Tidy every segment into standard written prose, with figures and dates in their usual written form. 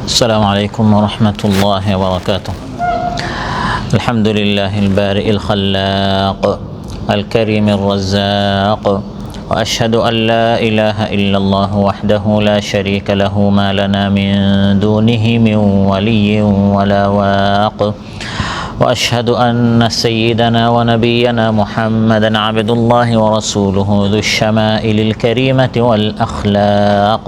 السلام عليكم ورحمة الله وبركاته. الحمد لله البارئ الخلاق الكريم الرزاق، وأشهد أن لا إله إلا الله وحده لا شريك له ما لنا من دونه من ولي ولا واق، وأشهد أن سيدنا ونبينا محمدا عبد الله ورسوله ذو الشمائل الكريمة والأخلاق،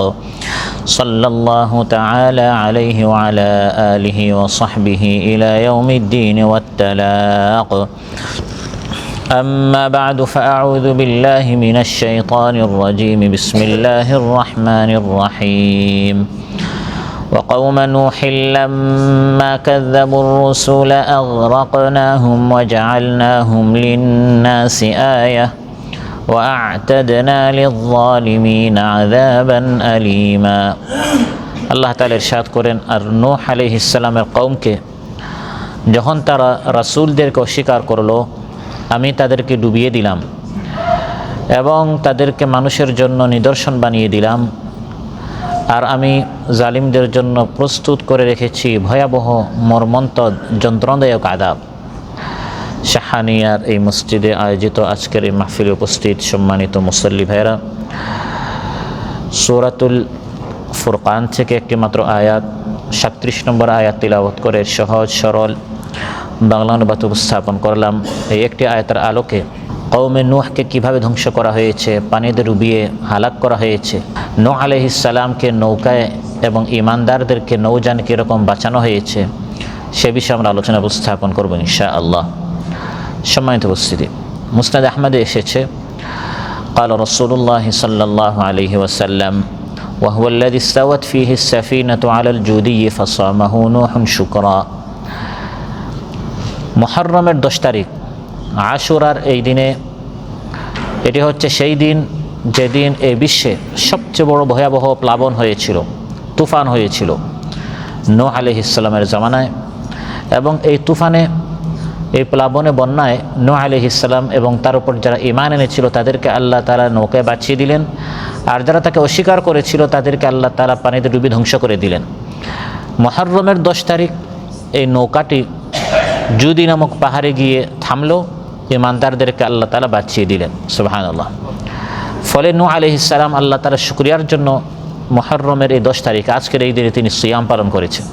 صلى الله تعالى عليه وعلى آله وصحبه إلى يوم الدين والتلاق. أما بعد فأعوذ بالله من الشيطان الرجيم. بسم الله الرحمن الرحيم. وقوم نوح لما كذبوا الرسل أغرقناهم وجعلناهم للناس آية وأعتدنا للظالمين عذابا أليما। আল্লাহ তাআলা ইরশাদ করেন, আর নূহ আলাইহিস সালামের কওমকে যখন তারা রাসূলদেরকে অস্বীকার করলো, আমি তাদেরকে ডুবিয়ে দিলাম এবং তাদেরকে মানুষের জন্য নিদর্শন বানিয়ে দিলাম। আর আমি জালিমদের জন্য প্রস্তুত করে রেখেছি ভয়াবহ মর্মন্তুদ যন্ত্রণাদায়ক আযাব। শাহানিয়ার এই মসজিদে আয়োজিত আজকের এই মাহফিলে উপস্থিত সম্মানিত মুসল্লি ভাইরা, সূরাতুল ফুরকান থেকে একটি মাত্র আয়াত 37 নম্বর আয়াত তিলাওয়াত করে সহজ সরল বাংলা অনুবাদ উপস্থাপন করলাম। এই একটি আয়াতের আলোকে কওমে নূহকে কিভাবে ধ্বংস করা হয়েছে, পানিতে ডুবিয়ে হালাক করা হয়েছে, নূহ আলাইহিস সালামকে নৌকায় এবং ঈমানদারদেরকে নৌযানে কীরকম বাঁচানো হয়েছে, সে বিষয়ে আমরা আলোচনা উপস্থাপন করব ইনশাআল্লাহ। সম্মানিত উপস্থিতি, মুসনাদ আহমদে এসেছে, قال رسول الله صلى الله عليه وسلم وهو الذي استوت فيه السفينة على الجودي فصامه نوح شكرا। মুহররমের 10 তারিখ আশুরার এই দিনে, এটি হচ্ছে সেই দিন যেদিন এই বিশ্বে সবচেয়ে বড় ভয়াবহ প্লাবন হয়েছিল, তুফান হয়েছিল নূহ আলাইহিস সালামের জামানায়। এবং এই তুফানে, এই প্লাবনে, বন্যায় নূহ আলাইহিস সালাম এবং তার উপর যারা ঈমান এনেছিল তাদেরকে আল্লাহ তাআলা নৌকায় বাঁচিয়ে দিলেন, আর যারা তাকে অস্বীকার করেছিল তাদেরকে আল্লাহ তাআলা পানিতে ডুবিয়ে ধ্বংস করে দিলেন। মুহররমের 10 তারিখ এই নৌকাটি জুদি নামক পাহাড়ে গিয়ে থামলো, ঈমানদারদেরকে আল্লাহ তাআলা বাঁচিয়ে দিলেন। সুবহানাল্লাহ। ফলে নূহ আলাইহিস সালাম আল্লাহ তাআলার শুকরিয়ার জন্য মুহররমের এই 10 তারিখ, আজকের এই দিনে তিনি সিয়াম পালন করেছেন।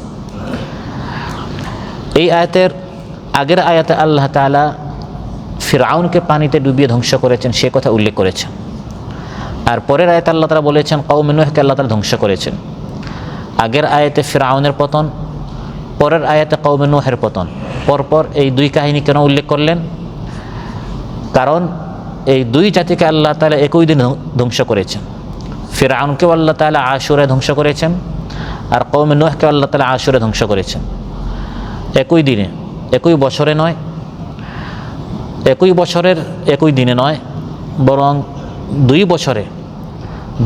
এই আয়াতের আগের আয়াতে আল্লাহ তাআলা ফিরআউনকে পানিতে ডুবিয়ে ধ্বংস করেছেন, সে কথা উল্লেখ করেছেন। আর পরের আয়াতে আল্লাহ তাআলা বলেছেন কওমে নূহকে আল্লাহ তাআলা ধ্বংস করেছেন। আগের আয়াতে ফিরআউনের পতন, পরের আয়াতে কওমে নূহের পতন। পরপর এই দুই কাহিনী কেন উল্লেখ করলেন? কারণ এই দুই জাতিকে আল্লাহ তাআলা একই দিন ধ্বংস করেছেন। ফিরআউনকেও আল্লাহ তাআলা আশুরায় ধ্বংস করেছেন, আর কওমে নূহকে আল্লাহ তাআলা আশুরায় ধ্বংস করেছেন। একই দিনে, একই বছরে নয়, একই বছরের একই দিনে নয়, বরং 2 বছরে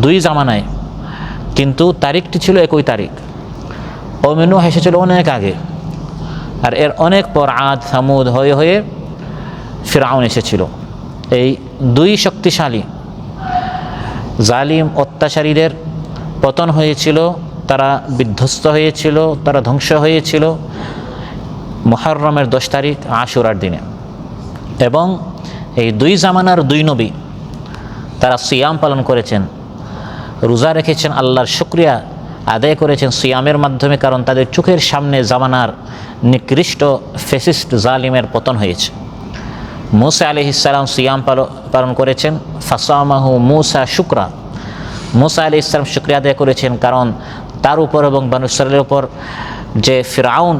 2 জামানায়, কিন্তু তারিখটি ছিল একই তারিখ। কওমে নূহ এসেছিল অনেক আগে, আর এর অনেক পর আদ সামুদ হয়ে হয়ে ফিরআউন এসেছিল। এই 2 শক্তিশালী জালিম অত্যাচারীদের পতন হয়েছিল, তারা বিধ্বস্ত হয়েছিল, তারা ধ্বংস হয়েছিল মুহররমের 10 তারিখ আশুরার দিনে। এবং এই 2 জামানার 2 নবী তারা সিয়াম পালন করেছেন, রোজা রেখেছেন, আল্লাহর শুকরিয়া আদায় করেছেন সিয়ামের মাধ্যমে, কারণ তাদের চোখের সামনে জামানার নিকৃষ্ট ফ্যাসিস্ট জালিমের পতন হয়েছে। মূসা আলাইহিস সালাম সিয়াম পালন করেছেন, ফাসামাহু মূসা শুকরা। মূসা আলাইহিস সালাম শুকরিয়া আদায় করেছেন, কারণ তার উপর এবং বনী ইসরাঈলের উপর যে ফিরআউন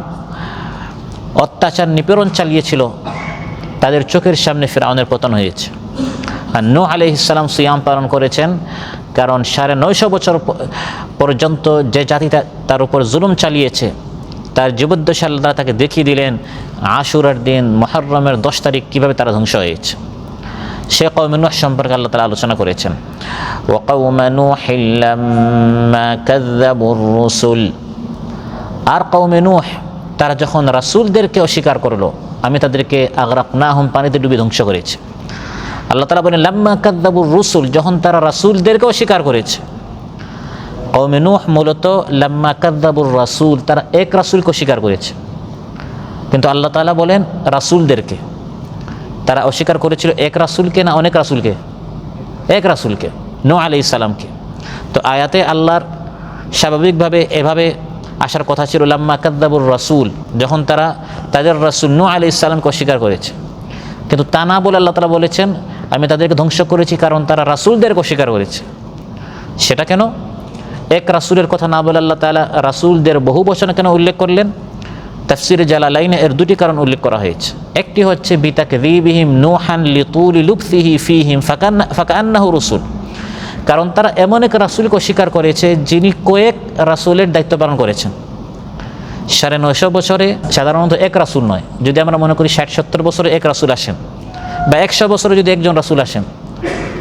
অত্যাচার নিপীড়ন চালিয়েছিল, তাদের চোখের সামনে ফিরআউনের পতন হয়েছে। আর নূহ আলাইহিস সালাম সিয়াম পালন করেছেন, কারণ 950 বছর পর্যন্ত যে জাতি তার উপর জুলুম চালিয়েছে, তার জীবদ্দশা আল্লাহ তাকে দেখিয়ে দিলেন আশুরার দিন মুহররমের 10 তারিখ কীভাবে তারা ধ্বংস হয়েছে। সে কওমে নূহ সম্পর্কে আল্লাহ তাআলা আলোচনা করেছেন। ওয়া কওমে নূহিল লাম্মা কাযযাবুর রুসুল। আর কওমে নূহ তারা যখন রাসূলদেরকে অস্বীকার করলো, আমি তাদেরকে আগরাকনাহুম, পানিতে ডুবিয়ে ধ্বংস করেছি। আল্লাহ তাআলা বলেন লাম্মা কাযযাবুর রুসুল, যখন তারা রাসূলদেরকে অস্বীকার করেছে। কওমে নূহ মূলত লাম্মা কাযযাবুর রাসূল, তারা এক রাসূলকে অস্বীকার করেছে। কিন্তু আল্লাহ তাআলা বলেন রাসূলদেরকে, তারা অস্বীকার করেছিল এক রাসূলকে না অনেক রাসূলকে? এক রাসূলকে, নূহ আলাইহিস সালামকে। তো আয়াতে আল্লাহর স্বাভাবিকভাবে এভাবে আসার কথা ছিল লাম্মা কাযযাবুর রাসূল, যখন তারা তাদের রাসূল নূহ আলাইহিস সালামকে অস্বীকার করেছে। কিন্তু তা না বলে আল্লাহ তাআলা বলেছেন আমি তাদেরকে ধ্বংস করেছি কারণ তারা রাসূলদেরকে অস্বীকার করেছে। সেটা কেন? এক রাসূলের কথা না বলে আল্লাহ তাআলা রাসূলদের বহু বচনে কেন উল্লেখ করলেন? তাফসীরে জালালাইনে এর দুটি কারণ উল্লেখ করা হয়েছে। একটি হচ্ছে বিতাকযীবিহিম নূহান লিতুলি লুবসিহি ফীহিম ফাকান্নাহু রাসূল, কারণ তারা এমন এক রাসূলকে অস্বীকার করেছে যিনি কয়েক রাসূলের দায়িত্ব পালন করেছেন। ৯৫০ বছরে সাধারণত এক রাসূল নয়, যদি আমরা মনে করি ৬০-৭০ বছরে এক রাসূল আসেন বা ১০০ বছরে যদি একজন রাসূল আসেন,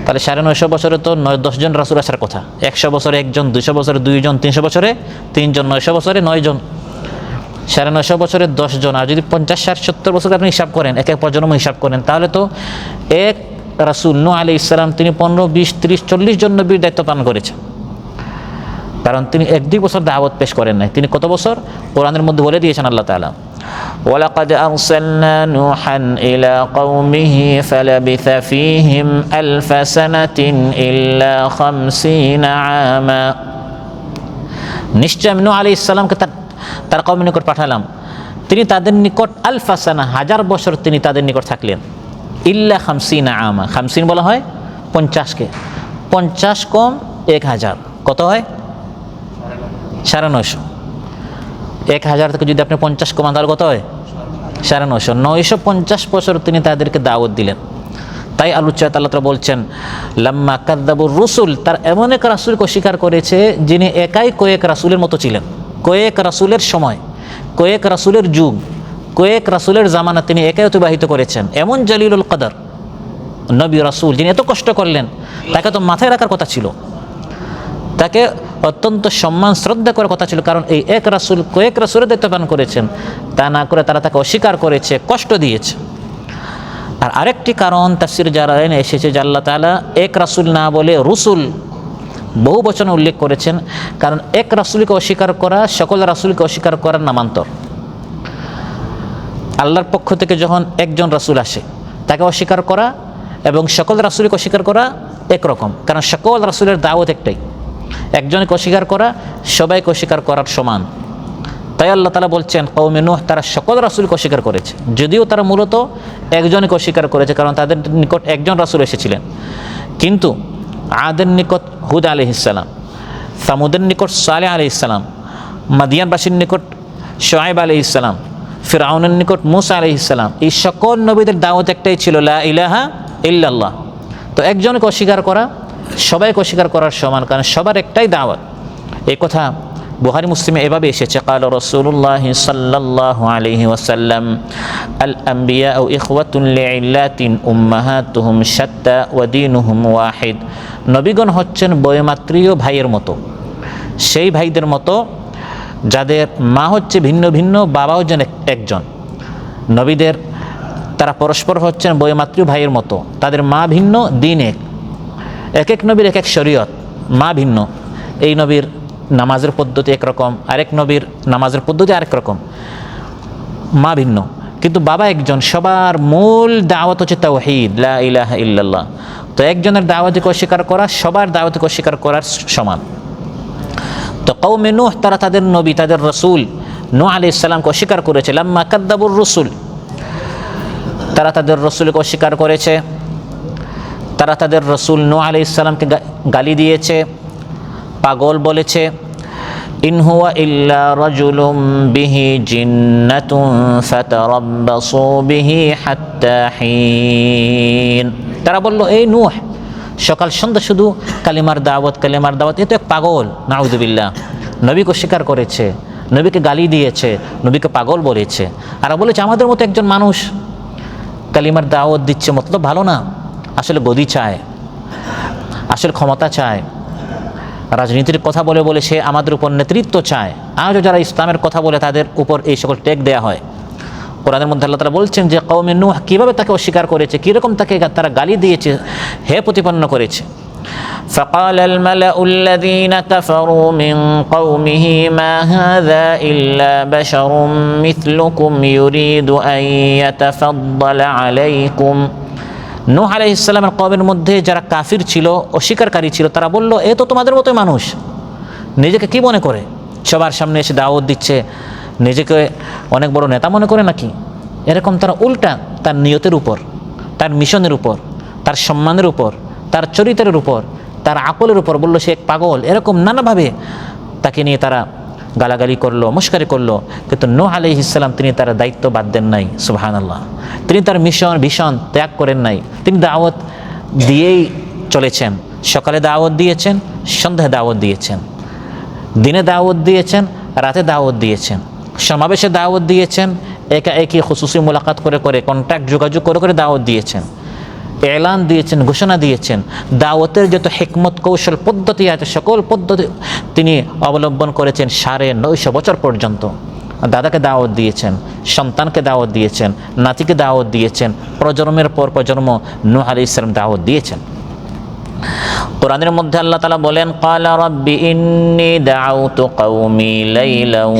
তাহলে ৯৫০ বছরে তো ৯-১০ জন রাসূল আসার কথা। ১০০ বছরে একজন, ২০০ বছরে ২ জন, ৩০০ বছরে ৩ জন, ৯০০ বছরে ৯ জন, ৯৫০ বছরে ১০ জন। আর যদি ৫০-৬০-৭০ বছরে আপনি হিসাব করেন, এক এক প্রজন্ম হিসাব করেন, তাহলে তো এক রাসূল নূহ আলাইহিস সালাম তিনি ১৫, ২০, ৩০, ৪০ জন নবীর দায়িত্ব পালন করেছেন। কারণ তিনি ১-২ বছর দাওয়াত পেশ করেন নাই, তিনি কত বছর? কোরআনের মধ্যে বলে দিয়েছেন আল্লাহ তাআলা ওয়ালাকাদ আরসালনা নূহান ইলা কওমিহি ফালাবিথা ফীহিম আলফা সানাতিন ইল্লা ৫০ আমা। নিশ্চয় আমি নূহ আলাইহিস সালামকে তার কওমের নিকট পাঠালাম, তিনি তাদের নিকট আলফা সানা ১০০০ বছর তিনি তাদের নিকট থাকলেন। ইল্লা ৫০ আমা, ৫০ বলা হয় ৫০কে, ৫০ কম ১০০০ কত হয়? ৯৫০। ১০০০ থেকে যদি আপনি ৫০ কমান তাহলে কত হয়? ৯৫০। ৯৫০ বছর তিনি তাদেরকে দাওয়াত দিলেন। তাই আল্লাহ তাআলা বলছেন লাম্মা কাযযাবুর রাসূল, তার এমন এক রাসূলকে অস্বীকার করেছে যিনি একাই কয়েক রাসূলের মতো ছিলেন। কয়েক রাসূলের সময়, কয়েক রাসূলের যুগ, কয়েক রাসূলের জামানা তিনি একাই অতিবাহিত করেছেন। এমন জালিলুল কদর নবী রাসূল যিনি এত কষ্ট করলেন, তাকে তো মাথায় রাখার কথা ছিল, তাকে অত্যন্ত সম্মান শ্রদ্ধা করার কথা ছিল। কারণ এই এক রাসূল কয়েক রাসূলের দায়িত্ব পালন করেছেন, তা না করে তারা তাকে অস্বীকার করেছে, কষ্ট দিয়েছে। আর আরেকটি কারণ তাফসীরে জালালাইনে এসেছে যে আল্লাহ তাআলা এক রাসূল না বলে রসুল বহু বচনে উল্লেখ করেছেন, কারণ এক রাসূলকে অস্বীকার করা সকল রাসূলকে অস্বীকার করার নামান্তর। আল্লাহর পক্ষ থেকে যখন একজন রাসূল আসে তাকে অস্বীকার করা এবং সকল রাসূলকে অস্বীকার করা একরকম, কারণ সকল রাসূলের দাওয়াত একটাই। একজনকে অস্বীকার করা সবাইকে অস্বীকার করার সমান। তাই আল্লাহ তাআলা বলছেন কওমে নূহ তারা সকল রাসূলকে অস্বীকার করেছে, যদিও তারা মূলত একজনকে অস্বীকার করেছে, কারণ তাদের নিকট একজন রাসূল এসেছিলেন। কিন্তু আদের নিকট হুদ আলাইহিস সালাম, সামুদের নিকট সালেহ আলাইহিস সালাম, মাদিয়ানবাসীর নিকট শুআয়ব আলাইহিস সালাম, ফিরআউনের নিকট মূসা আলাইহিস সালাম, এই সকল নবীদের দাওয়াত একটাই ছিল লা ইলাহা ইল্লাল্লাহ। তো একজনকে অস্বীকার করা সবাইকে অস্বীকার করার সমান, কারণ সবার একটাই দাওয়াত। এই কথা বুখারী মুসলিমে এভাবে এসেছে ক্বালা রাসূলুল্লাহ সাল্লাল্লাহু আলাইহি ওয়াসাল্লাম আল আমবিয়াউ ইখওয়াতুন লিইল্লাতিন উম্মাহাতুহুম শাত্তা ওয়া দীনুহুম ওয়াহিদ। নবীগণ হচ্ছেন বয়মাত্রীয় ভাইয়ের মতো, সেই ভাইদের মতো যাদের মা হচ্ছে ভিন্ন ভিন্ন, বাবাও যেন একজন। নবীদের তারা পরস্পর হচ্ছেন বয়মাত্রীয় ভাইয়ের মতো, তাদের মা ভিন্ন, দিন এক। এক এক নবীর এক এক শরীয়ত, মা ভিন্ন। এই নবীর নামাজের পদ্ধতি একরকম, আরেক নবীর নামাজের পদ্ধতি আরেক রকম, মা ভিন্ন, কিন্তু বাবা একজন। সবার মূল দাওয়াত হচ্ছে তাওহীদ, লা ইলাহা ইল্লাল্লাহ। তো একজনের দাওয়াতকে অস্বীকার করা সবার দাওয়াতকে অস্বীকার করার সমান। তো কওমে নূহ তারা তাদের নবী, তাদের রাসূল নূহ আলাইহিস সালামকে অস্বীকার করেছে। লাম্মা কাযযাবুর রাসূল, তারা তাদের রাসূলকে অস্বীকার করেছে, তারা তাদের রাসূল নূহ আলাইহিস সালামকে গালি দিয়েছে, পাগল বলেছে। ইন হুয়া ইল্লা রাজুলুম বিহি জিন্নাতুন ফাতারাব্বাসু বিহি হাত্তা হিন। তারা বলল এই নূহ সকাল সন্ধ্যা শুধু কালিমার দাওয়াত, কালিমার দাওয়াত, এ তো এক পাগল, নাউযুবিল্লাহ। নবীকে অস্বীকার করেছে, নবীকে গালি দিয়েছে, নবীকে পাগল বলেছে। আর বলেছে আমাদের মতো একজন মানুষ কালিমার দাওয়াত দিচ্ছে, মতলব ভালো না, আসলে গদি চায়, আসলে ক্ষমতা চায়, রাজনীতির কথা বলে বলে সে আমাদের উপর নেতৃত্ব চায়। আজও যারা ইসলামের কথা বলে তাদের উপর এই সকল টেক দেয়া হয়। কোরআনের মধ্যে আল্লাহ তাআলা বলছেন যে কওমে নূহ কীভাবে তাকে অস্বীকার করেছে, কীরকম তাকে তারা গালি দিয়েছে, হে প্রতিপন্ন করেছে। فقال الملأ الذين كفروا من قومه ما هذا إلا بشر مثلكم يريد أن يتفضل عليكم। নূহ আলাইহিস সালামের কওমের মধ্যে যারা কাফির ছিল, অস্বীকারী ছিল, তারা বলল, এ তো তোমাদের মতোই মানুষ, নিজেকে কি মনে করে, সবার সামনে এসে দাওয়াত দিচ্ছে, নিজেকে অনেক বড় নেতা মনে করে নাকি? এরকম তারা উল্টা তার নিয়তের উপর, তার মিশনের উপর, তার সম্মানের উপর, তার চরিত্রের উপর, তার আকলের উপর বলল সে এক পাগল, এরকম নানাভাবে তাকে নিয়ে তারা গালাগালি করলো, মস্কারি করলো। কিন্তু নূহ আলাইহিস সালাম তিনি তার দায়িত্ব বাদ দেন নাই, সুবহানাল্লাহ। তিনি তার ভীষণ ত্যাগ করেন নাই, তিনি দাওয়াত দিয়েই চলেছেন। সকালে দাওয়াত দিয়েছেন, সন্ধ্যায় দাওয়াত দিয়েছেন, দিনে দাওয়াত দিয়েছেন, রাতে দাওয়াত দিয়েছেন, সমাবেশে দাওয়াত দিয়েছেন, একই খুসুসি মোলাকাত করে কন্ট্যাক্ট যোগাযোগ করে দাওয়াত দিয়েছেন, এলান দিয়েছেন, ঘোষণা দিয়েছেন। দাওয়াতের যত হিকমত কৌশল পদ্ধতি আছে সকল পদ্ধতি তিনি অবলম্বন করেছেন 950 বছর পর্যন্ত। দাদাকে দাওয়াত দিয়েছেন, সন্তানকে দাওয়াত দিয়েছেন, নাতিকে দাওয়াত দিয়েছেন, প্রজন্মের পর প্রজন্ম নূহ আলাইহিস সালাম দাওয়াত দিয়েছেন। কোরআনের মধ্যে আল্লাহ তাআলা বলেন, ক্বালা রাব্বি ইন্নী দাআউতু কওমি লাইলান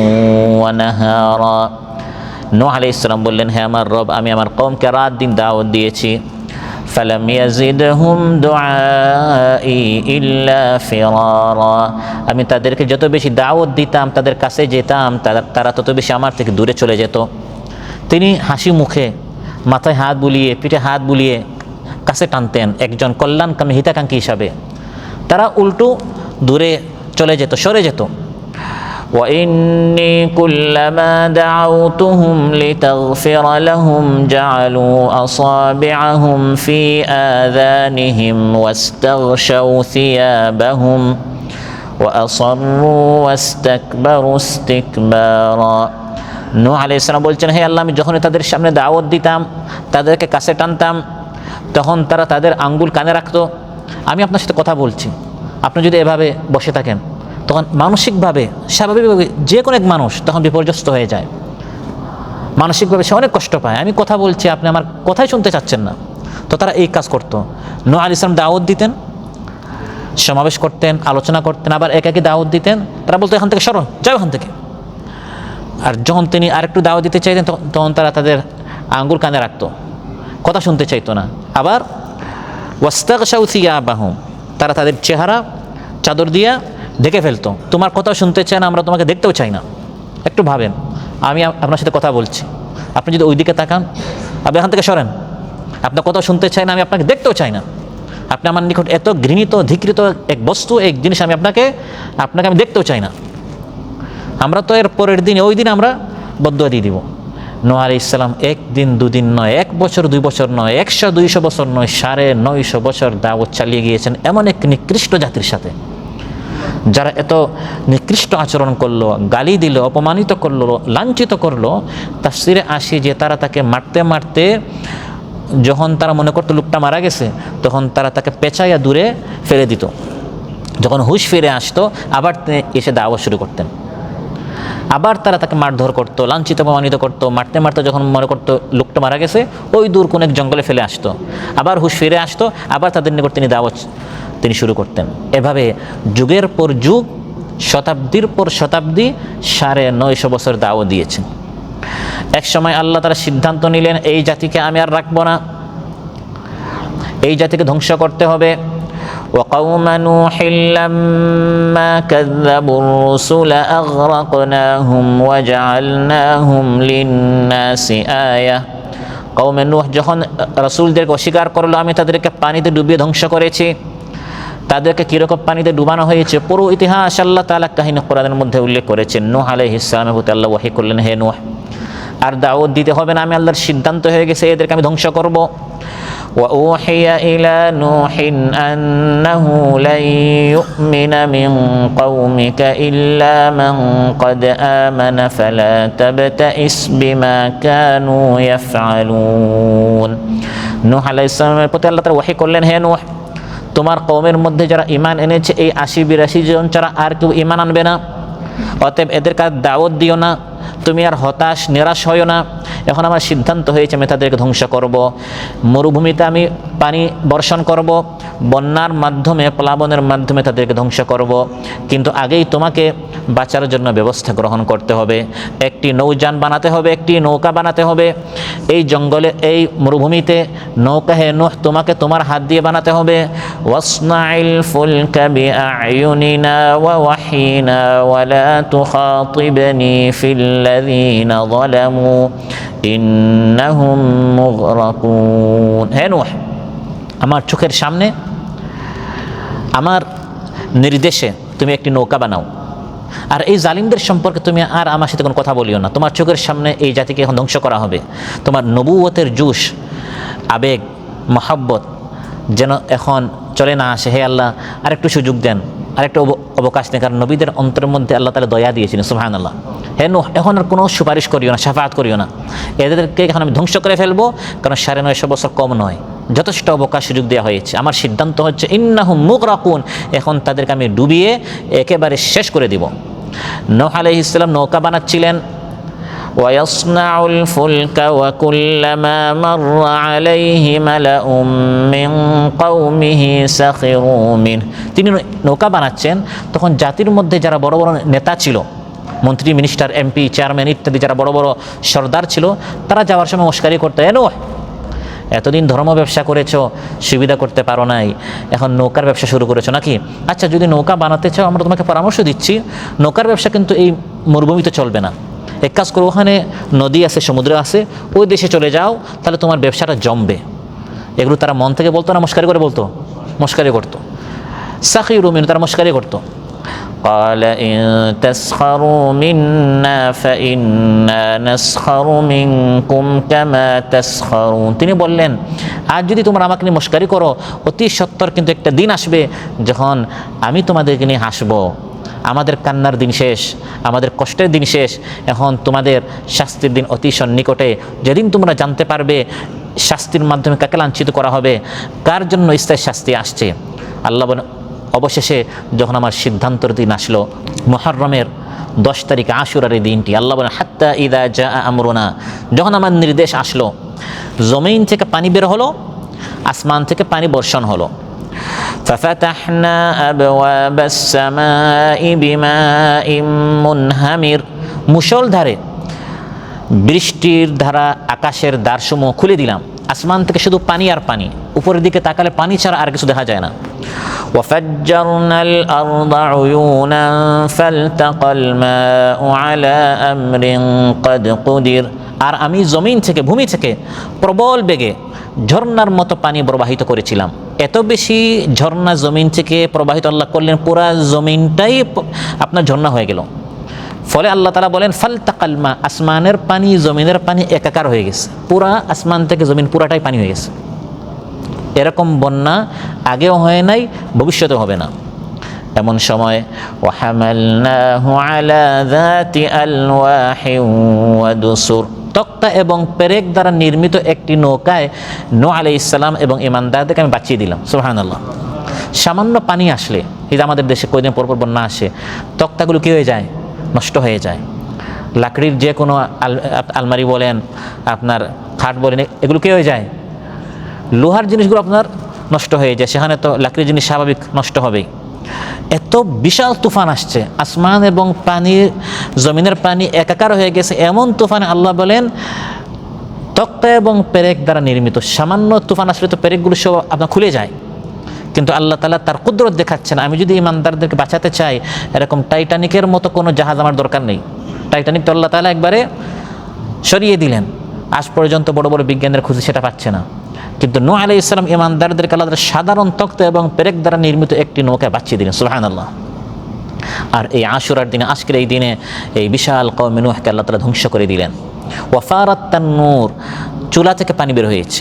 ওয়া নাহারা। নূহ আলাইহিস সালাম বললেন, হে আমার রব, আমি আমার কওমকে রাত দিন দাওয়াত দিয়েছি। ফালাম ইয়াজিদহুম দুআই ইল্লা ফিরারা। আমি তাদেরকে যত বেশি দাওয়াত দিতাম, তাদের কাছে যেতাম, তারা তত বেশি আমার থেকে দূরে চলে যেত। তিনি হাসি মুখে মাথায় হাত বুলিয়ে, পিঠে হাত বুলিয়ে কাছে টানতেন একজন কল্যাণকামী হিতাকাঙ্ক্ষী হিসাবে। তারা উল্টো দূরে চলে যেত, সরে যেত। وإني كلما دعوتهم لتغفر لهم جعلوا أصابعهم في آذانهم واستغشوا ثيابهم وأصروا واستكبروا استكبارا। নূহ আলাইহিস সালাম বলছেন, হে আল্লাহ, আমি যখনই তাদের সামনে দাওয়াত দিতাম, তাদেরকে কাছে টানতাম, তখন তারা তাদের আঙ্গুল কানে রাখতো। আমি আপনার সাথে কথা বলছি, আপনি যদি এভাবে বসে থাকেন, তখন মানসিকভাবে স্বাভাবিকভাবে যে কোনো এক মানুষ তখন বিপর্যস্ত হয়ে যায়, মানসিকভাবে সে অনেক কষ্ট পায়। আমি কথা বলছি, আপনি আমার কথাই শুনতে চাচ্ছেন না। তো তারা এই কাজ করতো। নূহ আলাইহিস সালাম দাওয়াত দিতেন, সমাবেশ করতেন, আলোচনা করতেন, আবার একাকি দাওয়াত দিতেন। তারা বলতো, এখান থেকে সরো, যাও এখান থেকে। আর যখন তিনি আরেকটু দাওয়াত দিতে চাইতেন, তখন তারা তাদের আঙ্গুল কানে রাখতো, কথা শুনতে চাইতো না। আবার ওয়াস্তাগশাউ সিয়াবাহুম, তারা তাদের চেহারা চাদর দিয়া ঢেকে ফেলতো। তোমার কথা শুনতে চায় না, আমরা তোমাকে দেখতেও চাই না। একটু ভাবেন, আমি আপনার সাথে কথা বলছি, আপনি যদি ওই দিকে তাকান, আপনি এখান থেকে সরেন, আপনার কথা শুনতে চাই না, আমি আপনাকে দেখতেও চাই না। আপনি আমার নিকট এত ঘৃণিত ধিকৃত এক বস্তু, এক জিনিস, আমি আপনাকে আমি দেখতেও চাই না। আমরা তো এর পরের দিন, ওই দিন আমরা বদদুয়া দিয়ে দিব। নূহ আলাইহিস সালাম 1 দিন 2 দিন নয়, 1 বছর 2 বছর নয়, 100-200 বছর নয়, 950 বছর দাওয়াত চালিয়ে গিয়েছেন এমন এক নিকৃষ্ট জাতির সাথে, যারা এত নিকৃষ্ট আচরণ করলো, গালি দিল, অপমানিত করলো, লাঞ্ছিত করলো। তাফসিরে আসে যে তারা তাকে মারতে মারতে, যখন তারা মনে করতো লোকটা মারা গেছে, তখন তারা তাকে পেঁচাইয়া দূরে ফেলে দিত। যখন হুঁশ ফিরে আসতো, আবার এসে দাওয়াত শুরু করতেন। আবার তারা তাকে মারধর করতো, লাঞ্ছিত অপমানিত করতো। মারতে মারতে যখন মনে করতো লোকটা মারা গেছে, ওই দূর কোন এক জঙ্গলে ফেলে আসতো, আবার হুঁশ ফিরে আসতো, আবার তাদের নিকট তিনি দাওয়াত শুরু করতেন। এভাবে যুগের পর যুগ, শতাব্দীর পর শতাব্দী 950 বছর দাওয়াত দিয়েছেন। এক সময় আল্লাহ তারা সিদ্ধান্ত নিলেন, এই জাতিকে আমি আর রাখবো না, এই জাতিকে ধ্বংস করতে হবে। وقوم نوح لما كذبوا الرسل أغرقناهم وجعلناهم للناس آية। কওমে নূহ যখন রাসূলদেরকে অস্বীকার করলো, আমি তাদেরকে পানিতে ডুবিয়ে ধ্বংস করেছি। তাদেরকে কীরকম পানিতে ডুবানো হয়েছে পুরো ইতিহাস আল্লাহ তাআলা কাহিনী কোরআনের মধ্যে উল্লেখ করেছেন। নূহ আলাইহিস সালামের প্রতি আল্লাহ ওহী করলেন, হে নূহ, আর দাওয়াত দিতে হবে না, আমি আল্লাহর সিদ্ধান্ত হয়ে গেছে, এদেরকে আমি ধ্বংস করব। وأوحي إلى نوح أنه لن يؤمن من قومك إلا من قد آمن فلا تبتئس بما كانوا يفعلون। নূহ আলাইহিস সালামের প্রতি আল্লাহ তাআলা ওহী করলেন, হে নূহ, তোমার কওমের মধ্যে যারা ঈমান এনেছে, এই 80-82 জন ছাড়া আর কেউ ঈমান আনবে না, অতএব এদের কাছে দাওয়াত দিও না। তুমি আর হতাশ নিরাশ হইও না। এখন আমার সিদ্ধান্ত হয়েছে আমি তাদেরকে ধ্বংস করব। মরুভূমিতে আমি পানি বর্ষণ করব, বন্যার মাধ্যমে প্লাবনের মাধ্যমে তাদেরকে ধ্বংস করব। কিন্তু আগেই তোমাকে বাঁচার জন্য ব্যবস্থা গ্রহণ করতে হবে। একটি নৌযান বানাতে হবে, একটি নৌকা বানাতে হবে। এই জঙ্গলে, এই মরুভূমিতে নৌকা হে নূহ তোমাকে তোমার হাত দিয়ে বানাতে হবে। ওয়াসনাইল ফুলকা বিআয়ুনিনা ওয়া ওয়াহিনা ওয়ালা তুখাতিবনি ফিল্লাযীনা যালামু ইন্নাহুম মুগরাকুন। হে নূহ, আমার চোখের সামনে আমার নির্দেশে তুমি একটি নৌকা বানাও, আর এই জালিমদের সম্পর্কে তুমি আর আমার সাথে কোনো কথা বলিও না। তোমার চোখের সামনে এই জাতিকে এখন ধ্বংস করা হবে। তোমার নবুয়তের জুশ, আবেগ, মহব্বত যেন এখন চলে না আসে। হে আল্লাহ, আরেকটু সুযোগ দেন, আরেকটু অবকাশ দেন, কারণ নবীদের অন্তরের মধ্যে আল্লাহ তাআলা দয়া দিয়েছিলেন। সুবহানাল্লাহ। হে নূহ, এখন আর কোনো সুপারিশ করিও না, শাফাআত করিও না। এদেরকে এখন আমি ধ্বংস করে ফেলবো, কারণ ৯৫০ বছর কম নয়, যথেষ্ট অবকাশ সুযোগ দেওয়া হয়েছে। আমার সিদ্ধান্ত হচ্ছে ইন্নাহুম মুগরাকুন, এখন তাদেরকে আমি ডুবিয়ে একেবারে শেষ করে দিব। নূহ আলাইহিস সালাম নৌকা বানাচ্ছিলেন। ويصنع الفلك وكلما مر عليه ملأ من قومه سخروا منه। তিনি নৌকা বানাচ্ছেন, তখন জাতির মধ্যে যারা বড় বড় নেতা ছিল, মন্ত্রী, মিনিস্টার, এমপি, চেয়ারম্যান ইত্যাদি যারা বড় বড় সর্দার ছিল, তারা যাওয়ার সময় মস্কারি করতে, এ নূহ, এতদিন ধর্ম ব্যবসা করেছো, সুবিধা করতে পারো নাই, এখন নৌকার ব্যবসা শুরু করেছো নাকি? আচ্ছা, যদি নৌকা বানাতে চাও আমরা তোমাকে পরামর্শ দিচ্ছি, নৌকার ব্যবসা কিন্তু এই মরুভূমিতে চলবে না। এক কাজ করো, ওখানে নদী আছে, সমুদ্র আছে, ওই দেশে চলে যাও, তাহলে তোমার ব্যবসাটা জমবে। এগুলো তারা মন থেকে বলতো না মস্কারি করে বলতো? মস্কারি করতো। সাখিরু মিনহু, তারা মস্কারি করতো। قال إن تسخروا منا فإنا نسخر منكم كما تسخرون। তিনি বললেন, আজ যদি তোমরা আমাকে নিয়ে মস্কারি করো, অতি সত্বর কিন্তু একটা দিন আসবে যখন আমি তোমাদেরকে নিয়ে হাসবো। আমাদের কান্নার দিন শেষ, আমাদের কষ্টের দিন শেষ, এখন তোমাদের শাস্তির দিন অতি সন্নিকটে, যেদিন তোমরা জানতে পারবে শাস্তির মাধ্যমে কাকে লাঞ্ছিত করা হবে, কার জন্য স্থায়ী শাস্তি আসছে। আল্লাহ বলেন, অবশেষে যখন আমার সিদ্ধান্তর দিন আসলো, মুহররমের 10 তারিখ আশুরার এই দিনটি, আল্লাহ বলেন হাত্তা ইদা জাআ আমরুনা, যখন আমার নির্দেশ আসলো, জমিন থেকে পানি বের হলো, আসমান থেকে পানি বর্ষণ হলো। ففتحنا أبواب السماء بماء منهمر, মুষলধারে বৃষ্টির ধারা আকাশের দ্বারসমূহ খুলে দিলাম। আসমান থেকে শুধু পানি আর পানি, উপরের দিকে তাকালে পানি ছাড়া আর কিছু দেখা যায় না। وفجرنا الأرض عيونا فالتقى الماء على أمر قد قدر, আর আমি জমিন থেকে, ভূমি থেকে প্রবল বেগে ঝর্ণার মতো পানি প্রবাহিত করেছিলাম। এত বেশি ঝর্ণা জমিন থেকে প্রবাহিত আল্লাহ করলেন, পুরা জমিনটাই আপনার ঝর্ণা হয়ে গেল। ফলে আল্লাহ তাআলা বলেন ফালতাকাল মা, আসমানের পানি জমিনের পানি একাকার হয়ে গেছে, পুরা আসমান থেকে জমিন পুরাটাই পানি হয়ে গেছে। এরকম বন্যা আগেও হয় নাই, ভবিষ্যতে হবে না। এমন সময় ওয়াহামালনাহু আলা যাতি আলওয়াহিন ওয়া দুসুর, তক্তা এবং পেরেক দ্বারা নির্মিত একটি নৌকায় নূহ আলাইহিস সালাম এবং ঈমানদারদেরকে আমি বাঁচিয়ে দিলাম। সুবহানাল্লাহ। সামান্য পানি আসলে, এই যে আমাদের দেশে কয়েকদিন পরপর বন্যা আসে, তক্তাগুলো কী হয়ে যায়? নষ্ট হয়ে যায়। লাকড়ির যে কোনো আলমারি বলেন, আপনার খাট বলেন, এগুলো কী হয়ে যায়? লোহার জিনিসগুলো আপনার নষ্ট হয়ে যায়, সেখানে তো লাকড়ির জিনিস স্বাভাবিক নষ্ট হবেই। এত বিশাল তুফান আসছে, আসমান এবং পানি, জমিনের পানি একাকার হয়ে গেছে। এমন তুফানে আল্লাহ বলেন তক্তা এবং পেরেক দ্বারা নির্মিত। সামান্য তুফান আসলে তো পেরেকগুলো সব আপনার খুলে যায়, কিন্তু আল্লাহ তাআলা তার কুদরত দেখাচ্ছেন, আমি যদি ঈমানদারদেরকে বাঁচাতে চাই, এরকম টাইটানিকের মতো কোনো জাহাজ আমার দরকার নেই। টাইটানিক তো আল্লাহ তাআলা একবারে সরিয়ে দিলেন, আজ পর্যন্ত বড় বড় বিজ্ঞানের খুঁজে সেটা পাচ্ছে না। কিন্তু নূহ আলাইহিস সালাম ঈমানদারদেরকে আল্লাহ তাআলা সাধারণ তক্তা এবং পেরেক দ্বারা নির্মিত একটি নৌকায় বাঁচিয়ে দিলেন। সুবহানাল্লাহ। আর এই আশুরার দিনে, আজকের এই দিনে, এই বিশাল কওমে নূহকে আল্লাহ তাআলা ধ্বংস করে দিলেন। ওয়াফারাত তান্নূর, চুলা থেকে পানি বের হয়েছে।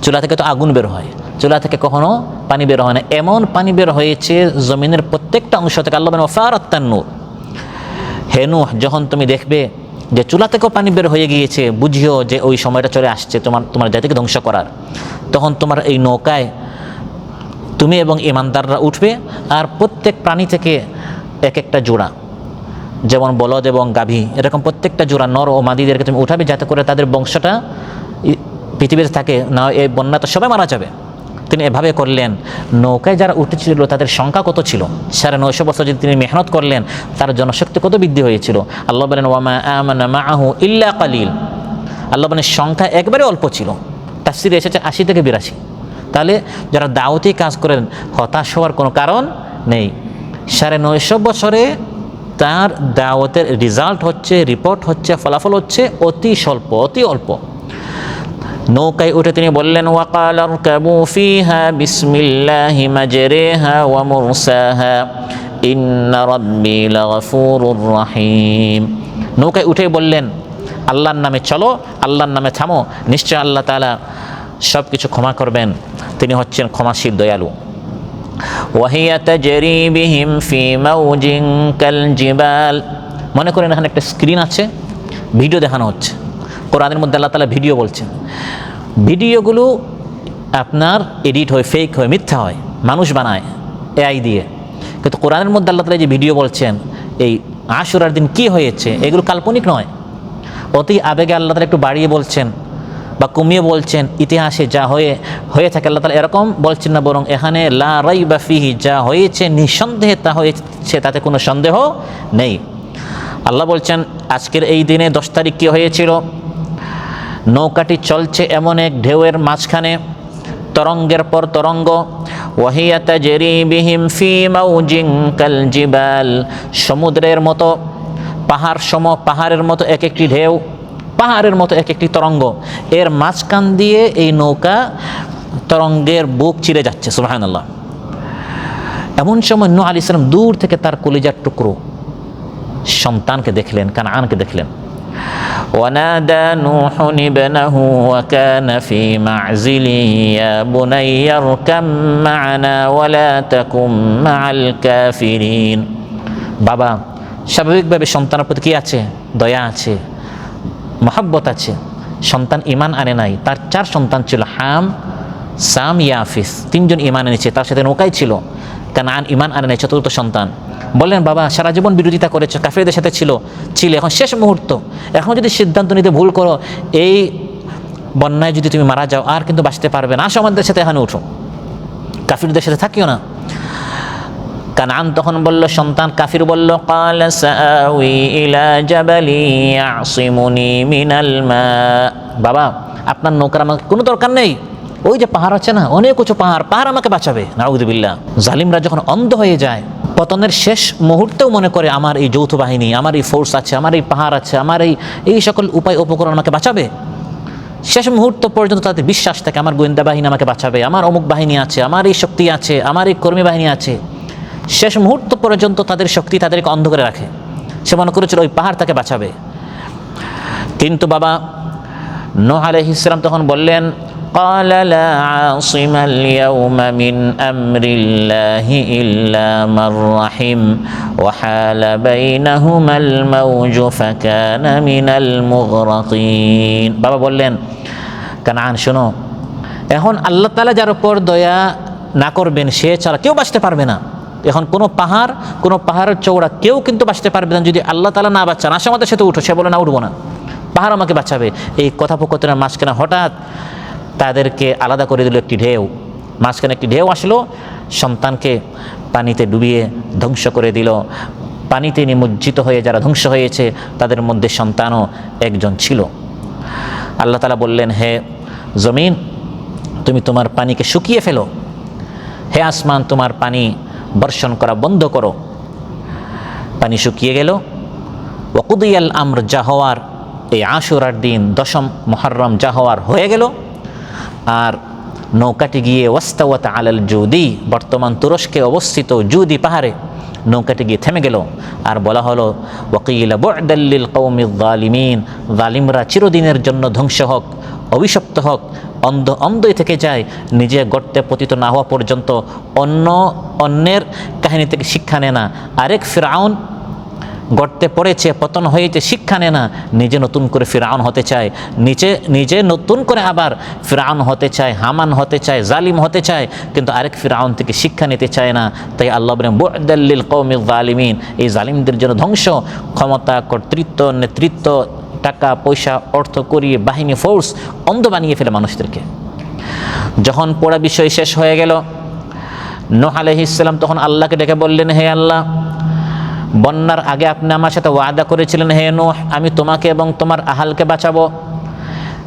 চুলা থেকে তো আগুন বের হয়, চুলা থেকে কখনো পানি বের হয় না। এমন পানি বের হয়েছে জমিনের প্রত্যেকটা অংশ থেকে। আল্লাহ বলেন ওয়াফারাত তান্নূর, হে নূহ, যখন তুমি দেখবে যে চুলা থেকেও পানি বের হয়ে গিয়েছে, বুঝিও যে ওই সময়টা চলে আসছে তোমার জাতিকে ধ্বংস করার। তখন তোমার এই নৌকায় তুমি এবং ঈমানদাররা উঠবে, আর প্রত্যেক প্রাণী থেকে এক একটা জোড়া যেমন বলদ এবং গাভী, এরকম প্রত্যেকটা জোড়া নর ও মাদিদেরকে তুমি উঠাবে, যাতে করে তাদের বংশটা পৃথিবীতে থাকে, না এই বন্যা তো সবাই মারা যাবে। তিনি এভাবে করলেন। নৌকায় যারা উঠেছিল তাদের সংখ্যা কত ছিল, 950 বছর যদি তিনি মেহনত করলেন, তার জনশক্তি কত বৃদ্ধি হয়েছিল। আল্লাহ বলেন ওয়ামা আমানা মাআহু ইল্লা কালিল, আল্লাহ বলেন সংখ্যা একবারে অল্প ছিল। তাফসিরে এসেছে 80 থেকে 82। তাহলে যারা দাওয়াতি কাজ করেন হতাশ হওয়ার কোনো কারণ নেই। 950 বছরে তার দাওয়াতের রেজাল্ট হচ্ছে, রিপোর্ট হচ্ছে, ফলাফল হচ্ছে অতি স্বল্প, অতি অল্প। নৌকায় উঠে তিনি বললেন ওয়াকাল আরকাবু ফিহা বিসমিল্লাহি মাজরিহা ওয়া মুরসাহা ইন্না রাব্বি লাগফুরুর রহিম। নৌকায় উঠে বললেন আল্লাহর নামে চলো, আল্লাহর নামে থামো, নিশ্চয় আল্লাহ তাআলা সব কিছু ক্ষমা করবেন, তিনি হচ্ছেন ক্ষমাশীল দয়ালু। ওয়াহিয়া তাজরি বিহিম ফি মাউজিন কাল জিবাল। মনে করেন এখানে একটা স্ক্রিন আছে, ভিডিও দেখানো হচ্ছে। কোরআনের মধ্যে আল্লাহ তাআলা ভিডিও বলছেন। ভিডিওগুলো আপনার এডিট হয়, ফেক হয়, মিথ্যা হয়, মানুষ বানায় এআই দিয়ে। কিন্তু কোরআনের মধ্যে আল্লাহ তাআলা যে ভিডিও বলছেন এই আশুরার দিন কি হয়েছে, এগুলো কাল্পনিক নয়। অতি আবেগে আল্লাহ তাআলা একটু বাড়িয়ে বলছেন বা কমিয়ে বলছেন। ইতিহাসে যা হয়ে থাকে আল্লাহ তাআলা এরকম বলছেন না, বরং এখানে লা রাইবা ফিহি, যা হয়েছে নিঃসন্দেহে তা হয়েছে, তাতে কোনো সন্দেহ নেই। আল্লাহ বলছেন আজকের এই দিনে 10 তারিখ কী হয়েছিল। নৌকাটি চলছে এমন এক ঢেউয়ের মাঝখানে, তরঙ্গের পর তরঙ্গ। ওয়াহিয়া তাজরি বিহিম ফি মাউজিন কাল জিবাল, সমুদ্রের মতো, পাহাড়ের মতো এক একটি ঢেউ, পাহাড়ের মতো এক একটি তরঙ্গ, এর মাঝখান দিয়ে এই নৌকা তরঙ্গের বুক চিরে যাচ্ছে। সুবহানাল্লাহ। এমন সময় নূহ আলাইহিস সালাম দূর থেকে তার কলিজার টুকরো সন্তানকে দেখলেন, কানআনকে দেখলেন। ওয়ানাদা নূহুন ইবনাহু ওয়া কানা ফি মা'জিলি ইয়া বুনাইয়া আরকাম মা'ানা ওয়া লা তাকুম মা'আল কাফিরিন। বাবা স্বাভাবিকভাবে সন্তানের প্রতি কি আছে? দয়া আছে, মহব্বত আছে। সন্তান ঈমান আনে নাই, তার 4 সন্তান ছিল, হাম, সাম, ইয়াফিস। 3 জন ঈমান এনেছে, তার সাথে নৌকায় ছিল। কানান ঈমান আনে নাই, 4র্থ সন্তান। বললেন বাবা সারা জীবন বিরোধিতা করেছো, কাফেরদের সাথে ছিল, এখন শেষ মুহূর্ত, এখন যদি সিদ্ধান্ত নিতে ভুল করো, এই বন্যায় যদি তুমি মারা যাও, আর কিন্তু বাঁচতে পারবে না, আসো আমাদের সাথে এখানে উঠো, কাফেরদের সাথে থাকিও না। কানান তখন বলল, সন্তান কাফির বলল, ক্বালা সাআউই ইলা জাবালি ইয়াসিমুনি মিনাল মা। বাবা আপনার নৌকার আমাকে কোনো দরকার নেই, ওই যে পাহাড় আছে না, অনেক উঁচু পাহাড় আমাকে বাঁচাবে। নাউযুবিল্লাহ। জালিমরা যখন অন্ধ হয়ে যায়, পতনের শেষ মুহূর্তেও মনে করে আমার এই যৌথ বাহিনী, আমার এই ফোর্স আছে, আমার এই পাহাড় আছে, আমার এই সকল উপায় উপকরণ আমাকে বাঁচাবে। শেষ মুহূর্ত পর্যন্ত তাদের বিশ্বাস থাকে আমার গোয়েন্দা বাহিনী আমাকে বাঁচাবে, আমার অমুক বাহিনী আছে, আমার এই শক্তি আছে, আমার এই কর্মী বাহিনী আছে। শেষ মুহূর্ত পর্যন্ত তাদের শক্তি তাদেরকে অন্ধ করে রাখে। সে মনে করেছিল ওই পাহাড় তাকে বাঁচাবে। কিন্তু বাবা নূহ আলাইহিস সালাম তখন বললেন, قال لا عاصم اليوم من أمر الله إلا من رحم وحال بينهما الموج فكان من المغرقين। বাবা বললেন কানান শোনো, এখন আল্লাহ তাআলা যার উপর দয়া না করবেন সে ছাড়া কেউ বাঁচতে পারবে না। এখন কোনো পাহাড়ের চওড়া কেউ কিন্তু বাঁচতে পারবে না যদি আল্লাহ তাআলা না বাঁচান। আসো আমাদের সাথে উঠো। সে বলে না, উঠবো না, পাহাড় আমাকে বাঁচাবে। এই কথোপকথনের মাঝখানে হঠাৎ তাদেরকে আলাদা করে দিল একটি ঢেউ। মাঝখানে একটি ঢেউ আসলো, সন্তানকে পানিতে ডুবিয়ে ধ্বংস করে দিল। পানিতে নিমজ্জিত হয়ে যারা ধ্বংস হয়েছে তাদের মধ্যে সন্তানও একজন ছিল। আল্লাহ তাআলা বললেন, হে জমিন তুমি তোমার পানিকে শুকিয়ে ফেলো, হে আসমান তোমার পানি বর্ষণ করা বন্ধ করো। পানি শুকিয়ে গেল। ওয়াকুদিয়াল আমর, যা হওয়ার এই আশুরার দিন 10ম মুহররম যা হওয়ার হয়ে গেল। আর নৌকাটি গিয়ে ওয়াস্তাওয়াত আলাল জুদি, বর্তমান তুরস্কে অবস্থিত জুদি পাহাড়ে নৌকাটি গিয়ে থেমে গেল। আর বলা হলো ওয়াকিলা বু'দাল লিল কওমিয যালিমিন, জালিমরা চিরদিনের জন্য ধ্বংস হোক, অভিশপ্ত হোক। অন্ধই থেকে যায়, নিজে গর্তে পতিত না হওয়া পর্যন্ত অন্যের কাহিনী থেকে শিক্ষা নেয় না। আরেক ফিরআউন গর্তে পড়েছে, পতন হয়েছে, শিক্ষা নেয় না, নিজে নতুন করে ফিরআউন হতে চায়, নিজে নতুন করে আবার ফিরআউন হতে চায়, হামান হতে চায়, জালিম হতে চায়, কিন্তু আরেক ফিরআউন থেকে শিক্ষা নিতে চায় না। তাই আল্লাহ বলেন বু'দাল লিল কওমিজ জালিমিন, এই জালিমদের জন্য ধ্বংস। ক্ষমতা, কর্তৃত্ব, নেতৃত্ব, টাকা পয়সা, অর্থ করিয়ে, বাহিনী, ফোর্স অন্ধ বানিয়ে ফেলে মানুষদেরকে। যখন পুরো বিষয় শেষ হয়ে গেল, নূহ আলাইহিস সালাম তখন আল্লাহকে ডেকে বললেন, হে আল্লাহ, বন্যার আগে আপনি আমার সাথে ওয়াদা করেছিলেন, হে নূহ, আমি তোমাকে এবং তোমার আহালকে বাঁচাবো।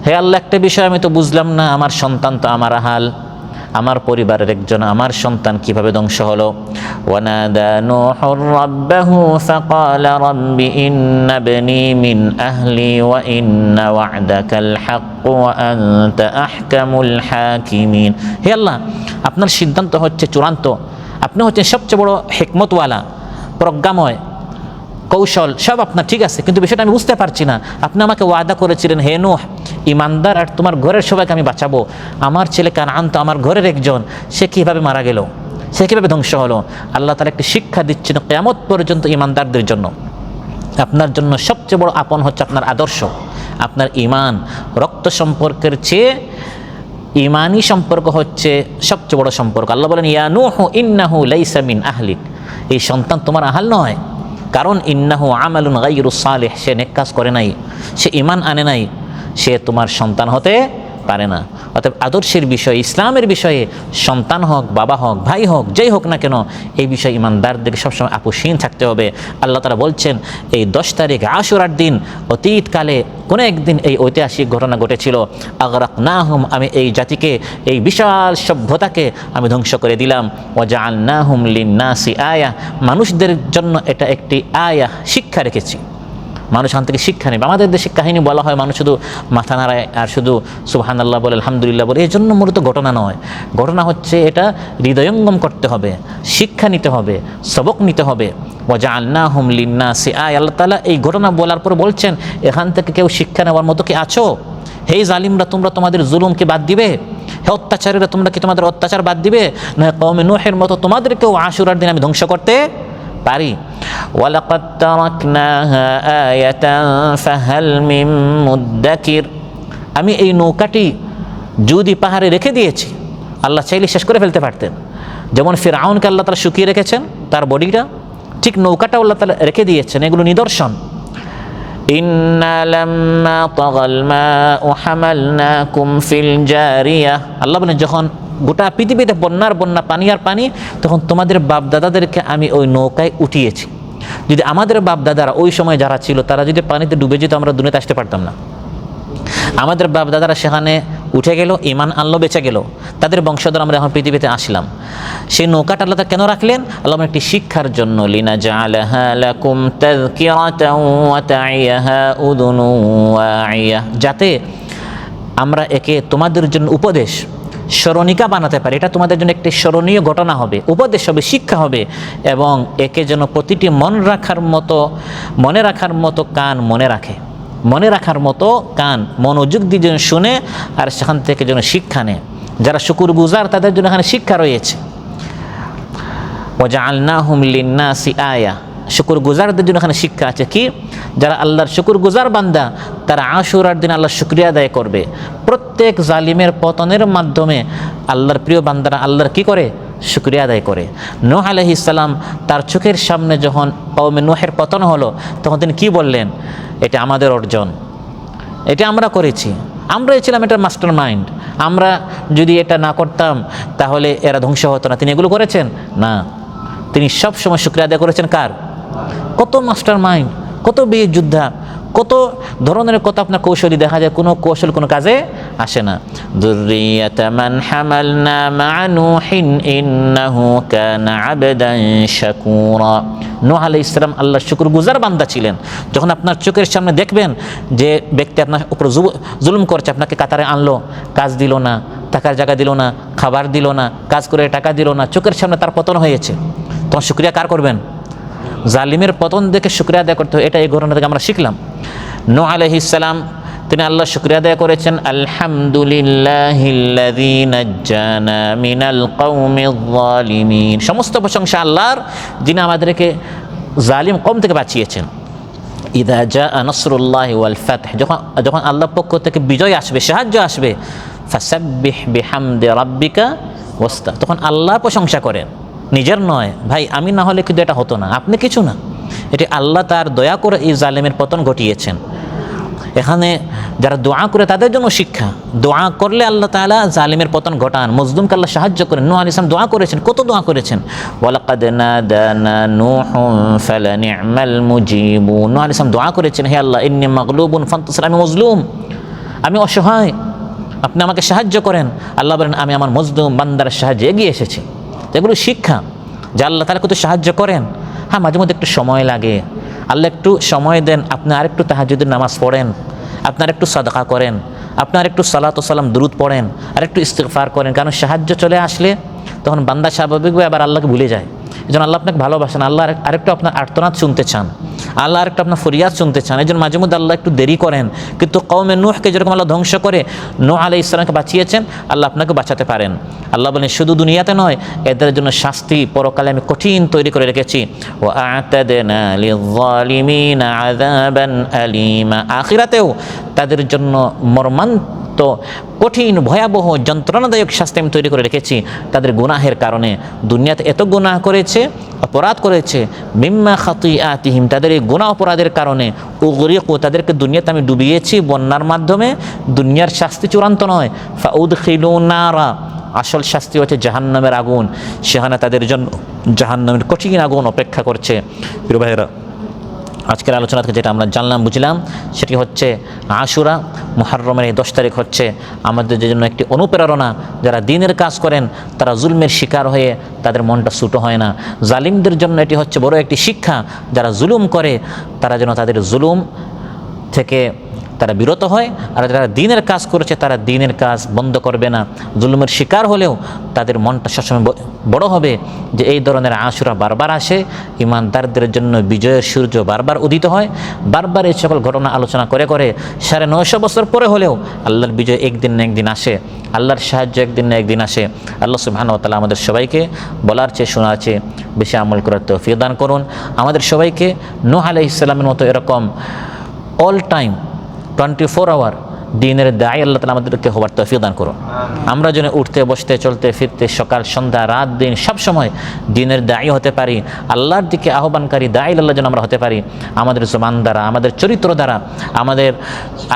হে আল্লাহ, একটা বিষয় আমি তো বুঝলাম না, আমার সন্তান তো আমার আহাল, আমার পরিবারের একজন, আমার সন্তান কিভাবে ধ্বংস হলো? ওয়ানাদা নূহুর রাব্বাহু ফাকালা রাব্বি ইন্না ইবনি মিন আহলি ওয়া ইন্না ওয়া'দাকাল হাক্ক ওয়া আনতা আহকামুল হাকিমিন। হে আল্লাহ, আপনার সিদ্ধান্ত হচ্ছে চূড়ান্ত, আপনি হচ্ছেন সবচেয়ে বড় হিকমতওয়ালা, প্রজ্ঞাময়, কৌশল সব আপনার ঠিক আছে, কিন্তু বিষয়টা আমি বুঝতে পারছি না। আপনি আমাকে ওয়াদা করেছিলেন, হে নূহ, ইমানদার আর তোমার ঘরের সবাইকে আমি বাঁচাবো। আমার ছেলে কানান তো আমার ঘরের একজন, সে কীভাবে মারা গেল, সে কীভাবে ধ্বংস হলো? আল্লাহ তাআলা একটি শিক্ষা দিচ্ছেন কিয়ামত পর্যন্ত ইমানদারদের জন্য। আপনার জন্য সবচেয়ে বড় আপন হচ্ছে আপনার আদর্শ, আপনার ইমান। রক্ত সম্পর্কের চেয়ে ইমানি সম্পর্ক হচ্ছে সবচেয়ে বড় সম্পর্ক। আল্লাহ বলেন, ইয়া নূহ ইন্নাহু লাইসা মিন আহলিক, এই সন্তান তোমার আহাল নয়, কারণ ইন্নাহু আমালুন গায়রু সালিহ, সে নেক কাজ করে নাই, সে ঈমান আনে নাই, সে তোমার সন্তান হতে পারে না। অতএব আদর্শের বিষয়ে, ইসলামের বিষয়ে, সন্তান হোক, বাবা হোক, ভাই হোক, যেই হোক না কেন, এই বিষয়ে ইমানদারদের সবসময় আপোষহীন থাকতে হবে। আল্লাহ তাআলা বলছেন, এই 10 তারিখ আশুরার দিন, অতীতকালে কোনো একদিন এই ঐতিহাসিক ঘটনা ঘটেছিল। আগরাকনাহুম, আমি এই জাতিকে, এই বিশাল সভ্যতাকে আমি ধ্বংস করে দিলাম। ওয়াজআলনাহুম লিন্নাসি আয়া, মানুষদের জন্য এটা একটি আয়া, শিক্ষা রেখেছি। মানুষ এখান থেকে শিক্ষা নেবে। আমাদের দেশে কাহিনী বলা হয়, মানুষ শুধু মাথা নাড়ায় আর শুধু সুবহানাল্লাহ বলে, আলহামদুলিল্লাহ বলে, এই জন্য মূলত ঘটনা নয়। ঘটনা হচ্ছে এটা হৃদয়ঙ্গম করতে হবে, শিক্ষা নিতে হবে, সবক নিতে হবে। ওয়াজআলনাহুম লিন্নাসি আয়া, আল্লাহ তাআলা এই ঘটনা বলার পর বলছেন, এখান থেকে কেউ শিক্ষা নেওয়ার মতো কি আছো? হে জালিমরা, তোমরা তোমাদের জুলুমকে বাদ দিবে? হে অত্যাচারীরা, তোমরা কি তোমাদের অত্যাচার বাদ দিবে? না কওমে নূহের মতো তোমাদেরকেও আশুরার দিন আমি ধ্বংস করতে পারি। ওয়ালাকাদ তারাকনাহা আয়াতান ফাহাল মিন মুদ্দাকির, আমি এই নৌকাটি যদি পাহাড়ে রেখে দিয়েছি, আল্লাহ চাইলে শেষ করে ফেলতে পারতেন। যেমন ফিরআউনকে আল্লাহ তাআলা শুকিয়ে রেখেছেন তার বডিটা, ঠিক নৌকাটাও আল্লাহ তাআলা রেখে দিয়েছেন। এগুলো নিদর্শন। ইন্না লাম্মা তাগাল মাউ হামালনাকুম ফিল জারিয়া, আল্লাহ বলেন, যখন গোটা পৃথিবীতে বন্যার বন্যা, পানি আর পানি, তখন তোমাদের বাপ দাদাদেরকে আমি ওই নৌকায় উঠিয়েছি। যদি আমাদের বাপ দাদারা ওই সময় যারা ছিল, তারা যদি পানিতে ডুবে যেত, আমরা দুনিয়াতে আসতে পারতাম না। আমাদের বাপ দাদারা সেখানে উঠে গেল, ঈমান আনলো, বেঁচে গেল, তাদের বংশধর আমরা এখন পৃথিবীতে আসলাম। সেই নৌকাটা আল্লাহ কেন রাখলেন? আল্লাহ একটি শিক্ষার জন্য। লিনাজআলাহা লাকুম তাযকিরাতান ওয়া তা'iয়াহা উযুনুন ওয়া'ইয়া, যাতে আমরা একে তোমাদের জন্য উপদেশ, স্মরণিকা বানাতে পারি। এটা তোমাদের জন্য একটি স্মরণীয় ঘটনা হবে, উপদেশ হবে, শিক্ষা হবে, এবং একে যেন প্রতিটি মনে রাখার মতো কান মনে রাখার মতো কান মনোযোগ দিয়ে যেন শুনে, আর সেখান থেকে যেন শিক্ষা নেয়। যারা শুকরগুজার তাদের জন্য এখানে শিক্ষা রয়েছে। ওয়াজআলনাহুম লিন্নাসি আয়া, শুকরগুজারদের জন্য এখানে শিক্ষা আছে। কি? যারা আল্লাহর শুকরগুজার বান্দা, তারা আশুরার দিন আল্লাহর শুকরিয়া আদায় করবে। প্রত্যেক জালিমের পতনের মাধ্যমে আল্লাহর প্রিয় বান্দারা আল্লাহর কি করে? শুকরিয়া আদায় করে। নূহ আলাইহিস সালাম তার চোখের সামনে যখন কওমে নূহের পতন হলো, তখন তিনি কি বললেন? এটা আমাদের অর্জন, এটা আমরা করেছি, আমরাই ছিলাম এটার মাস্টার মাইন্ড। আমরা যদি এটা না করতাম তাহলে এরা ধ্বংস হতো না। তিনি এগুলো করেছেন না, তিনি সব সময় শুকরিয়া আদায় করেছেন। কার? কত মাস্টার মাইন্ড, কত বীর যোদ্ধা, কত ধরনের কত আপনার কৌশলী, দেখা যায় কোনো কৌশল কোনো কাজে আসে না। যুররিয়াতা মান হামালনা মা নূহিন ইন্নাহু কানা আবদান শাকুরা, নূহ আলাইহিস সালাম আল্লাহর শুকরগুজার বান্দা ছিলেন। যখন আপনার চোখের সামনে দেখবেন যে ব্যক্তি আপনার উপর জুলুম করছে, আপনাকে কাতারে আনলো, কাজ দিল না, থাকার জায়গা দিল না, খাবার দিল না, কাজ করে টাকা দিল না, চোখের সামনে তার পতন হয়েছে, তখন শুকরিয়া কার করবেন? জালিমের পতন দেখে শুকরিয়া আদায় করতে হয়। এটা এই ঘটনা থেকে আমরা শিখলাম। নূহ আলাইহিস সালাম তিনি আল্লাহ শুকরিয়া আদায় করেছেন, আলহামদুলিল্লাহিল্লাযী নাজ্জানা মিনাল কওমিয যালিমিন, সমস্ত প্রশংসা আল্লাহর, যিনি আমাদেরকে জালিম কওম থেকে বাঁচিয়েছেন। ইদা জাআ নাসরুল্লাহি ওয়াল ফাতহ, যখন আল্লাহর পক্ষ থেকে বিজয় আসবে, সাহায্য আসবে, ফাসাব্বিহ বিহামদি রাব্বিকা ওয়াস্তা, তখন আল্লাহর প্রশংসা করেন, নিজের নয়। ভাই আমি না হলে কিন্তু এটা হতো না, আপনি কিছু না, এটি আল্লাহ তার দয়া করে এই জালেমের পতন ঘটিয়েছেন। এখানে যারা দোয়া করে তাদের জন্য শিক্ষা, দোয়া করলে আল্লাহ তাআলা জালিমের পতন ঘটান, মজলুমকে আল্লাহ সাহায্য করেন। নূহ আলাইহিস সালাম দোয়া করেছেন, কত দোয়া করেছেন, ওয়ালাকাদ নাদানা নূহুন ফালানি'মাল মুজিবুন। নূহ আলাইহিস সালাম দোয়া করেছেন, হে আল্লাহ ইন্নী মাগলুবুন ফান্তাসির, আমি মজলুম, আমি অসহায়, আপনি আমাকে সাহায্য করেন। আল্লাহ বলেন আমি আমার মজলুম বান্দার সাহায্যে এগিয়ে এসেছি। এগুলো শিক্ষা যে আল্লাহ তাআলা কত সাহায্য করেন। হ্যাঁ, মাঝে মধ্যে একটু সময় লাগে, আল্লাহ একটু সময় দেন, আপনি আরেকটু তাহাজ্জুদের নামাজ পড়েন, আপনার একটু সাদাকা করেন, আপনার একটু সালাত ও সালাম দুরুদ পড়েন, আর একটু ইস্তিগফার করেন। কারণ সাহায্য চলে আসলে তখন বান্দা স্বাভাবিকভাবে আবার আল্লাহকে ভুলে যায়। এই জন্য আল্লাহ আপনাকে ভালোবাসেন, আল্লাহ আরেকটু আপনার আর্তনাদ শুনতে চান, আল্লাহ আরেকটু আপনার ফরিয়াদ শুনতে চান। এই জন্য মাঝে মধ্যে আল্লাহ একটু দেরি করেন। কিন্তু কওমে নূহকে যেরকম আল্লাহ ধ্বংস করে নূহ আলাইহিস সালামকে বাঁচিয়েছেন, আল্লাহ আপনাকে বাঁচাতে পারেন। আল্লাহ বলেন শুধু দুনিয়াতে নয়, এদের জন্য শাস্তি পরকালে আমি কঠিন তৈরি করে রেখেছি। ওয়া আ'তাদনা লিয-যালিমিনা আযাবান আলীমা, আখিরাতেও তাদের জন্য মর্মান্ত কঠিন ভয়াবহ যন্ত্রণাদায়ক শাস্তি আমি তৈরি করে রেখেছি তাদের গুনাহের কারণে। দুনিয়াতে এত গুনাহ করেছে, অপরাধ করেছে, মিম্মা খাতিআতিহিম, তাদের এই গুনাহ অপরাধের কারণে, উগরিকু, তাদেরকে দুনিয়াতে আমি ডুবিয়েছি বন্যার মাধ্যমে। দুনিয়ার শাস্তি চূড়ান্ত নয়, ফাউদখিলু নারা, আসল শাস্তি হচ্ছে জাহান্নামের আগুন, সেখানে তাদের জন্য জাহান্নামের কঠিন আগুন অপেক্ষা করছে। প্রিয় ভাইয়েরা, আজকের আলোচনা থেকে যেটা আমরা জানলাম বুঝলাম সেটি হচ্ছে আশুরা, মুহররমের এই 10 তারিখ হচ্ছে আমাদের জন্য একটি অনুপ্রেরণা। যারা দ্বীনের কাজ করেন তারা জুলমের শিকার হয়ে তাদের মনটা ছোটো হয় না। জালিমদের জন্য এটি হচ্ছে বড় একটি শিক্ষা, যারা জুলুম করে তারা যেন তাদের জুলুম থেকে তারা বিরত হয়, আর যারা দ্বীনের কাজ করেছে তারা দ্বীনের কাজ বন্ধ করবে না। জুলুমের শিকার হলেও তাদের মনটা সবসময় বড় হবে যে এই ধরনের আশুরা বারবার আসে, ইমানদারদের জন্য বিজয়ের সূর্য বারবার উদিত হয়। বারবার এই সকল ঘটনা আলোচনা করে করে 950 বছর পরে হলেও আল্লাহর বিজয় একদিন না একদিন আসে, আল্লাহর সাহায্য একদিন না একদিন আসে। আল্লাহ সুবহানাহু ওয়া তাআলা আমাদের সবাইকে বলার চেয়ে শোনার চেয়ে বেশি আমল করার তৌফিক দান করুন। আমাদের সবাইকে নূহ আলাইহিস সালামের মতো এরকম অল টাইম 24 আওয়ার দ্বীনের দায়ী আল্লাহ তাআলা আমাদেরকে হবার তৌফিক দান করুন। আমরা যেন উঠতে বসতে চলতে ফিরতে সকাল সন্ধ্যা রাত দিন সব সময় দ্বীনের দায়ী হতে পারি, আল্লাহর দিকে আহ্বানকারী দায়ী আল্লাহ যেন আমরা হতে পারি। আমাদের জবান দ্বারা, আমাদের চরিত্র দ্বারা, আমাদের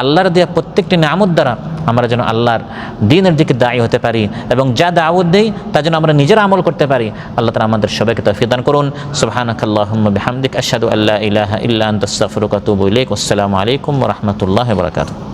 আল্লাহর দেয়া প্রত্যেকটি নিয়ামত দ্বারা আমরা যেন আল্লাহর দ্বীনের দিকে দায়ী হতে পারি, এবং যা দাওয়াত দেই তা যেন আমরা নিজেরা আমল করতে পারি। আল্লাহ তাআলা আমাদের সবাইকে তৌফিক দান করুন। সুবহানাকাল্লাহুম্মা বিহামদিকা আশহাদু আল্লা ইলাহা ইল্লা আনতা আস্তাগফিরুকা ওয়া আতুবু ইলাইক। আসসালামু আলাইকুম ওয়া রাহমাতুল্লাহি ওয়া বারাকাতুহু।